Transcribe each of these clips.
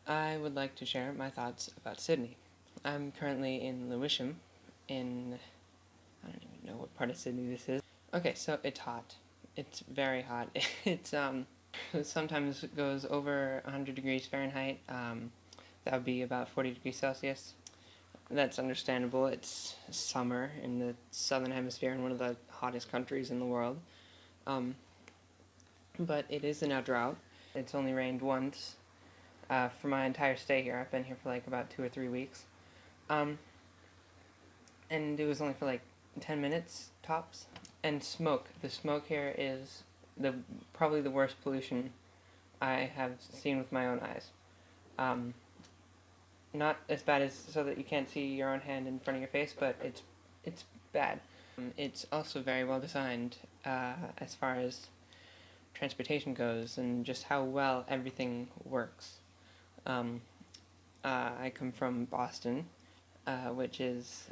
I would like to share my thoughts about Sydney. I'm currently in Lewisham, I don't even know what part of Sydney this is. Okay, so it's hot. It's very hot. It sometimes goes over 100 degrees Fahrenheit. That would be about 40 degrees Celsius. That's understandable. It's summer in the southern hemisphere in one of the hottest countries in the world. But it is in a drought. It's only rained once for my entire stay here. I've been here for like about 2 or 3 weeks. Um, and it was only for like 10 minutes tops. And smoke. The smoke here is probably the worst pollution I have seen with my own eyes. Not as bad as so that you can't see your own hand in front of your face, but it's bad. It's also very well designed as far as transportation goes and just how well everything works. I come from Boston, which is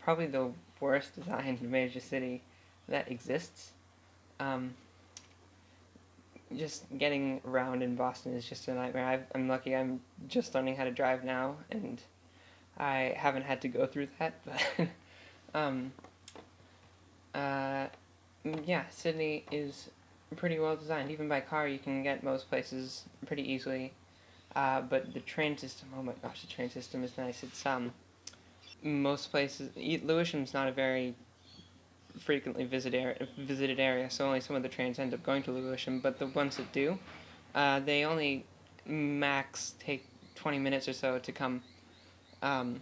probably the worst designed major city that exists. Um, just getting around in Boston is just a nightmare. I'm lucky I'm just learning how to drive now, and I haven't had to go through that, but um, uh, yeah, Sydney is pretty well designed. Even by car, you can get most places pretty easily. But the train system, oh my gosh, the train system is nice. It's most places. Lewisham's not a very frequently visited area, so only some of the trains end up going to Lewisham. But the ones that do, they only max take 20 minutes or so to come. And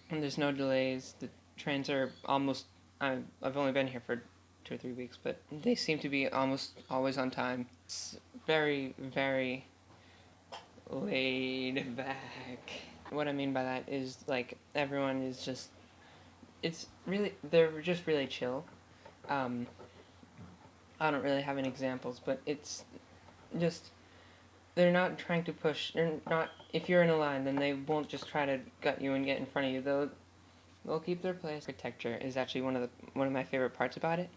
there's no delays. The trains are almost. I've only been here for 2 or 3 weeks, but they seem to be almost always on time. It's very, very laid back. What I mean by that is like everyone is just. They're just really chill. Um, I don't really have any examples, but it's just they're not trying to push. They're not. If you're in a line, then they won't just try to gut you and get in front of you. They'll keep their place. Architecture is actually one of my favorite parts about it.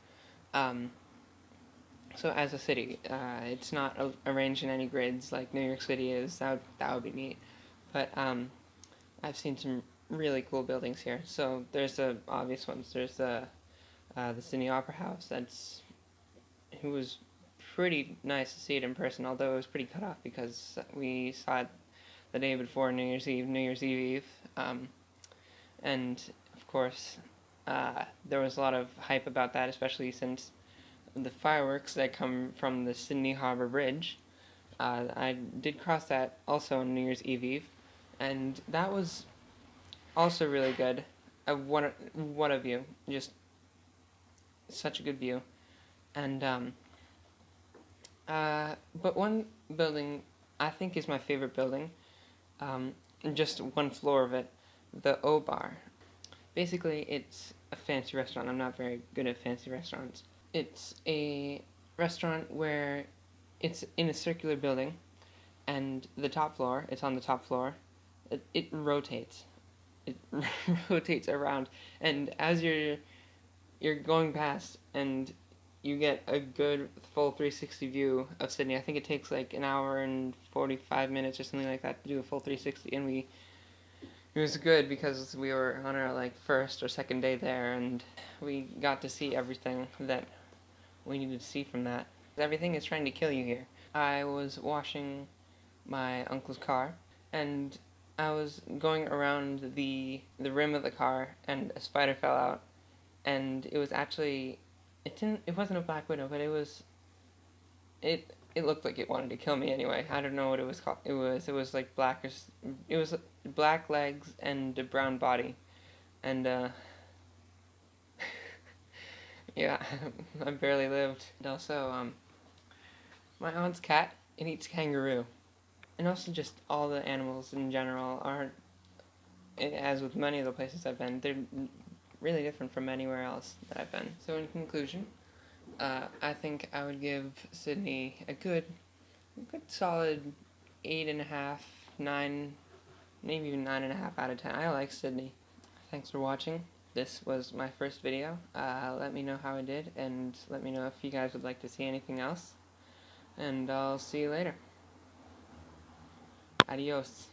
Um, so as a city, it's not arranged in any grids like New York City is. That would be neat. But I've seen some really cool buildings here. So there's the obvious ones. There's the Sydney Opera House. It was pretty nice to see it in person, although it was pretty cut off because we saw it the day before New Year's Eve. And of course, there was a lot of hype about that, especially since the fireworks that come from the Sydney Harbour Bridge. I did cross that also on New Year's Eve, and that was also really good. What a view! Just such a good view. And but one building I think is my favorite building. Just one floor of it, the O Bar. Basically, it's a fancy restaurant. I'm not very good at fancy restaurants. It's a restaurant where it's in a circular building, and it's on the top floor. It rotates. It rotates around, and as you're going past, and you get a good full 360 view of Sydney. I think it takes like an hour and 45 minutes or something like that to do a full 360, and it was good because we were on our like first or second day there, and we got to see everything that we needed to see from that. Everything is trying to kill you here. I was washing my uncle's car, and I was going around the rim of the car, and a spider fell out, and it was actually it wasn't a black widow, but it looked like it wanted to kill me anyway. I don't know what it was called. It was like it was black legs and a brown body, and yeah, I barely lived. And also my aunt's cat, it eats kangaroo, and also just all the animals in general are, as with many of the places I've been, they're really different from anywhere else that I've been. So in conclusion, I think I would give Sydney a good solid 8.5, 9, maybe even 9.5 out of 10. I like Sydney. Thanks for watching. This was my first video. Let me know how I did, and let me know if you guys would like to see anything else. And I'll see you later. Adios.